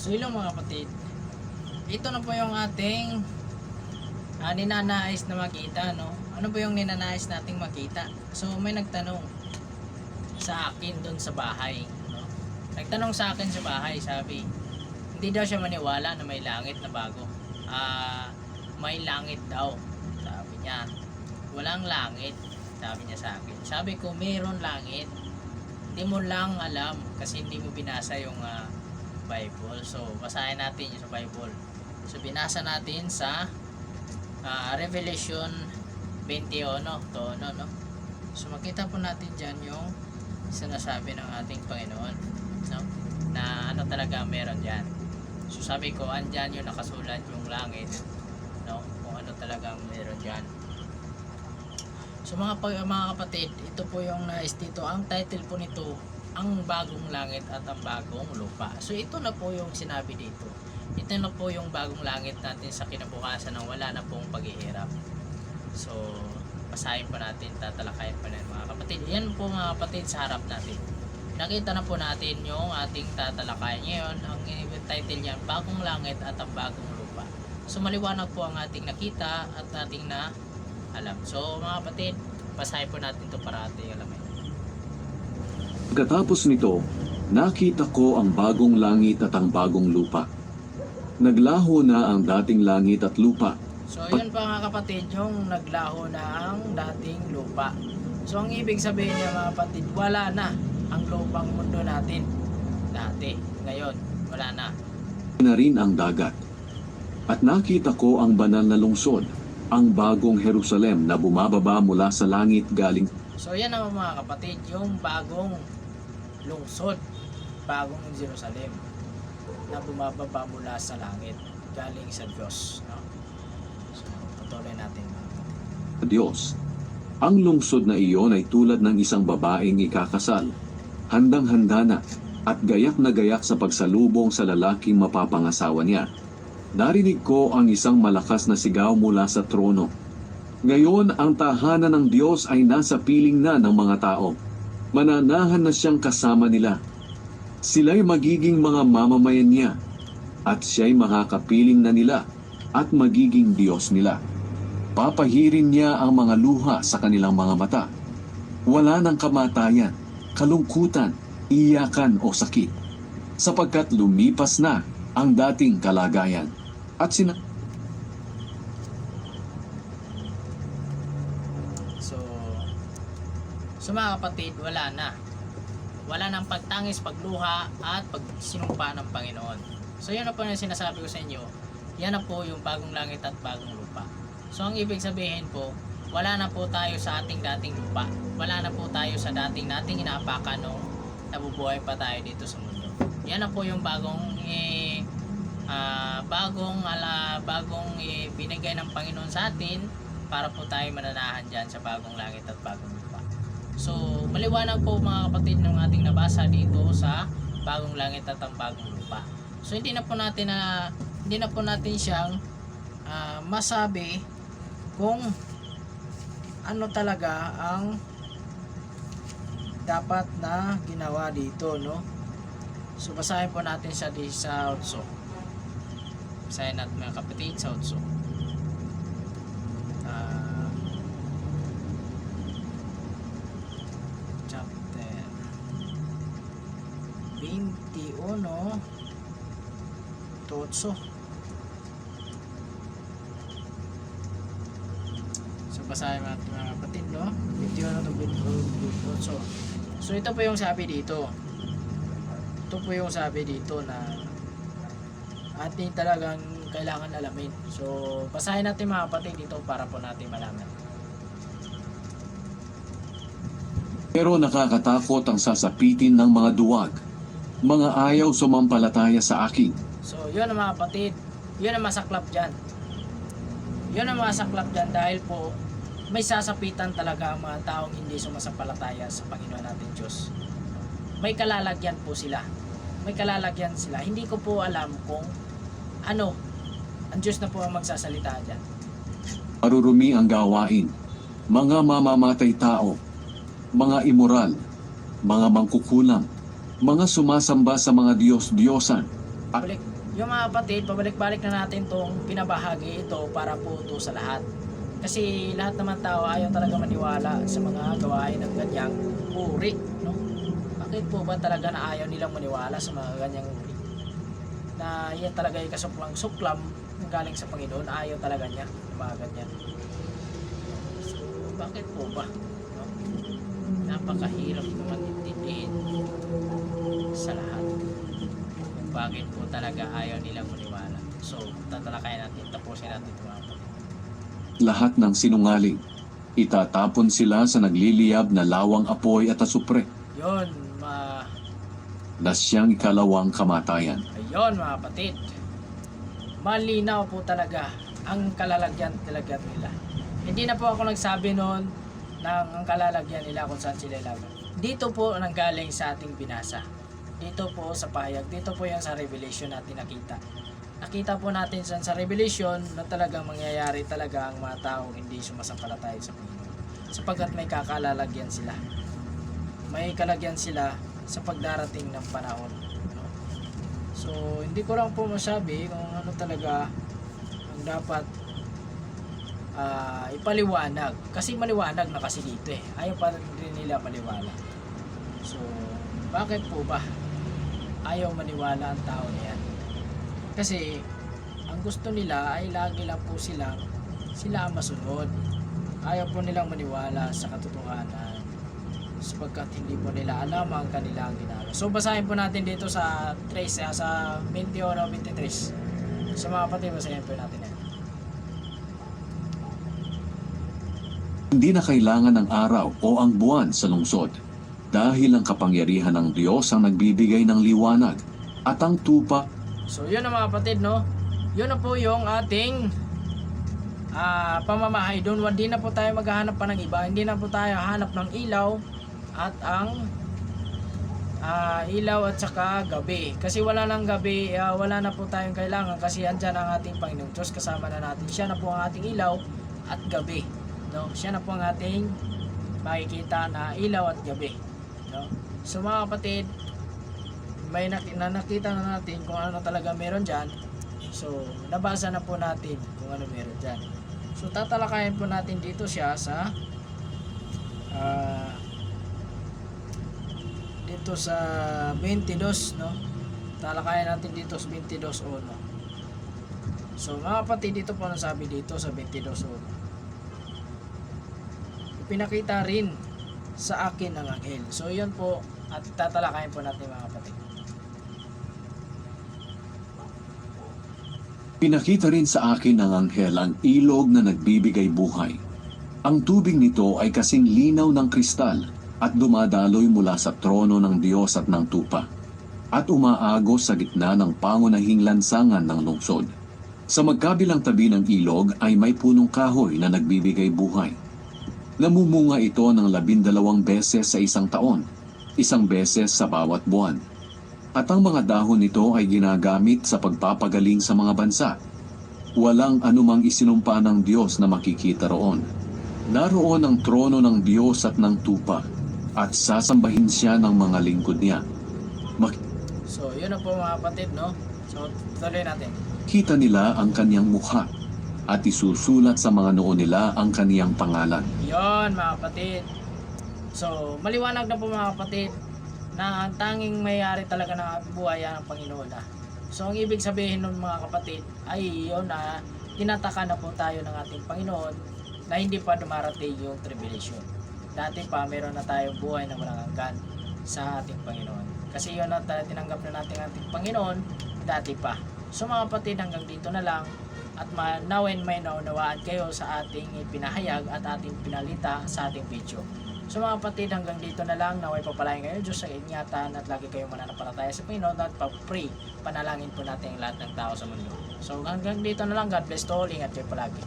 So yun lang mga kapatid, ito na po yung ating ninanais na makita, no? Ano po yung ninanais nating makita? So may nagtanong sa akin doon sa bahay, no? Nagtanong sa akin sa bahay, sabi, hindi daw siya maniwala na may langit na bago. May langit daw, sabi niya. Walang langit, sabi niya sa akin. Sabi ko, meron langit. Hindi mo lang alam kasi hindi mo binasa yung Bible. So basahin natin yung sa Bible. So binasa natin sa Revelation 21 to, no? So makita po natin dyan yung sinasabi ng ating Panginoon, no? Na ano talaga meron dyan. So sabi ko, andyan yung nakasulat yung langit, no? Kung ano talagang meron dyan. So mga kapatid, ito po yung nais dito. Ang title po nito, ang bagong langit at ang bagong lupa. So ito na po yung sinabi dito. Ito na po yung bagong langit natin sa kinabukasan ng wala na pong paghihirap. So basahin po natin, tatalakayin po natin mga kapatid. Yan po mga kapatid sa harap natin. Nakita na po natin yung ating tatalakayin ngayon. Ang title niyan, bagong langit at ang bagong lupa. So maliwanag po ang ating nakita at ating na alam. So mga kapatid, basahin po natin ito para ating alamin. Pagkatapos nito, nakita ko ang bagong langit at ang bagong lupa. Naglaho na ang dating langit at lupa. So yun pa mga kapatid, yung naglaho na ang dating lupa. So ang ibig sabihin niya mga kapatid, wala na ang lupang mundo natin dati. Ngayon, wala na. Na rin ang dagat. At nakita ko ang banal na lungsod, ang bagong Jerusalem na bumababa mula sa langit galing. So yan naman mga kapatid, yung bagong lungsod, bagong Jerusalem na bumababa mula sa langit galing sa Diyos, no? So tutuloy natin mga kapatid. Diyos. Ang lungsod na iyon ay tulad ng isang babaeng ikakasal, handang-handa na, at gayak na gayak sa pagsalubong sa lalaking mapapangasawa niya. Narinig ko ang isang malakas na sigaw mula sa trono. Ngayon, ang tahanan ng Diyos ay nasa piling na ng mga tao. Mananahan na siyang kasama nila. Sila'y magiging mga mamamayan niya, at siya'y makakapiling na nila, at magiging Diyos nila. Papahirin niya ang mga luha sa kanilang mga mata. Wala ng kamatayan, kalungkutan, iyakan o sakit, sapagkat lumipas na ang dating kalagayan. At So mga kapatid, wala na. Wala nang pagtangis, pagluha at pagsinumpa ng Panginoon. So yan na po yung sinasabi ko sa inyo. Yan na po yung bagong langit at bagong lupa. So ang ibig sabihin po, wala na po tayo sa ating dating lupa. Wala na po tayo sa dating nating inaapakan nung nabubuhay pa tayo dito sa mundo. Yan na po yung bagong binigay ng Panginoon sa atin para po tayo mananahan dyan sa bagong langit at bagong lupa. So maliwanag po mga kapatid ng ating nabasa dito sa bagong langit at ang bagong lupa. So hindi na po natin siyang masabi kung ano talaga ang dapat na ginawa dito, no? So basahin po natin siya di sa Utso. Basahin natin mga kapatid sa Utso. Chapter 21 to Utso. So basahin natin mga kapatid, no? 21 to 28. So ito po yung sabi dito. Ito po yung sabi dito na ating talagang kailangan alamin. So basahin natin mga kapatid dito para po natin malaman. Pero nakakatakot ang sasapitin ng mga duwag, mga ayaw sumampalataya sa akin. So yun ang mga kapatid, yun ang masaklap dyan. Yun ang masaklap dyan dahil po may sasapitan talaga ang mga taong hindi sumasampalataya sa Panginoon natin Diyos. May kalalagyan po sila. May kalalagyan sila. Hindi ko po alam kung ano, ang Diyos na po ang magsasalita dyan. Marurumi ang gawain, mga mamamatay tao, mga immoral, mga mangkukulam, mga sumasamba sa mga Diyos-Diyosan, at yung mga kapatid, pabalik-balik na natin tong pinabahagi ito para po ito sa lahat. Kasi lahat naman tao ayaw talaga maniwala sa mga gawain ng ganyang uri, no? Bakit po ba talaga na ayaw nilang maniwala sa mga ganyang uri? Na yan talaga yung kasuklam-suklam ng galing sa Panginoon, ayaw talaga niya ng mga ganyan. So, bakit po ba? No? Napakahirap naman intindihin sa lahat. Kung bakit po talaga ayaw nilang maniwala. So, tatalakayan natin, tapusin natin ito mga kapatid. Lahat ng sinungaling. Itatapon sila sa nagliliyab na lawang apoy at asupre Yun, na siyang ikalawang kamatayan. ayun mga kapatid. Malinaw po talaga ang kalalagyan talaga nila. Hindi na po ako nagsabi noon ng ang kalalagyan nila kung saan sila ilaban. Dito po nanggaling sa ating binasa. Dito po sa pahayag. Dito po yung sa Revelation natin nakita. Nakita po natin sa Revelation na talagang mangyayari talaga ang mga taong hindi sumasampalataya sa Panginoon. Sapagkat may kakalalagyan sila. May kalagyan sila sa pagdarating ng panahon. No? So, hindi ko lang po masabi kung ano talaga ang dapat ipaliwanag. Kasi maliwanag na kasi dito eh. Ayaw pa rin nila maliwanag. So, bakit po ba ayaw maniwala ang tao na yan? Kasi ang gusto nila ay lagi lang po sila ang masunod. Ayaw po nilang maniwala sa katotohanan sapagkat hindi po nila alam ang kanilang ginagawa. So basahin po natin dito sa 3 sa 21-23. Sa mga kapatid, basahin po natin yan. Hindi na kailangan ng araw o ang buwan sa lungsod dahil ang kapangyarihan ng Diyos ang nagbibigay ng liwanag at ang tupa. So yun na mga kapatid, no? Yun na po yung ating pamamahay doon. Hindi na po tayo maghahanap pa ng iba. Hindi na po tayo hanap ng ilaw at ang ilaw at saka gabi. Kasi wala nang gabi, wala na po tayong kailangan kasi andyan ang ating Panginoon Diyos. Kasama na natin. Siya na po ang ating ilaw at gabi. No? Siya na po ang ating makikita na ilaw at gabi. No? So mga kapatid, may nakita na natin kung ano talaga meron dyan. So, nabasa na po natin kung ano meron dyan. So, tatalakayin po natin dito siya sa dito sa 22, no? Talakayan natin dito sa 22:1. So, mga kapatid, dito po nasabi dito sa 22:1. Pinakita rin sa akin ng anghel. So, yun po at tatalakayin po natin mga kapatid. Pinakita rin sa akin ng anghel ang ilog na nagbibigay buhay. Ang tubig nito ay kasing linaw ng kristal at dumadaloy mula sa trono ng Diyos at ng tupa at umaagos sa gitna ng pangunahing lansangan ng lungsod. Sa magkabilang tabi ng ilog ay may punong kahoy na nagbibigay buhay. Namumunga ito ng 12 beses sa isang taon, 1 beses sa bawat buwan. At ang mga dahon nito ay ginagamit sa pagpapagaling sa mga bansa. Walang anumang isinumpa ng Diyos na makikita roon. Naroon ang trono ng Diyos at ng tupa, at sasambahin siya ng mga lingkod niya. So, yun na po mga kapatid, no? So, tuloy natin. Makita nila ang kaniyang mukha, at isusulat sa mga noo nila ang kaniyang pangalan. Yun mga kapatid. So, maliwanag na po mga kapatid na ang tanging mayari talaga ng buhay ang Panginoon na. So ang ibig sabihin ng mga kapatid ay yun na tinataka na po tayo ng ating Panginoon na hindi pa dumarating yung tribulation. Dati pa meron na tayong buhay na walang hanggan sa ating Panginoon. Kasi yun na tinanggap na natin ang ating Panginoon dati pa. So mga kapatid, hanggang dito na lang at nawin may naunawaan kayo sa ating pinahayag at ating pinalita sa ating video. So mga kapatid, hanggang dito na lang. Naway papalain kayo Diyos sa ingatan at lagi kayong mananampalataya sa Panginoon at pa-pray. Panalangin po natin ang lahat ng tao sa mundo. So hanggang dito na lang. God bless to all. Ingat kayo palagi.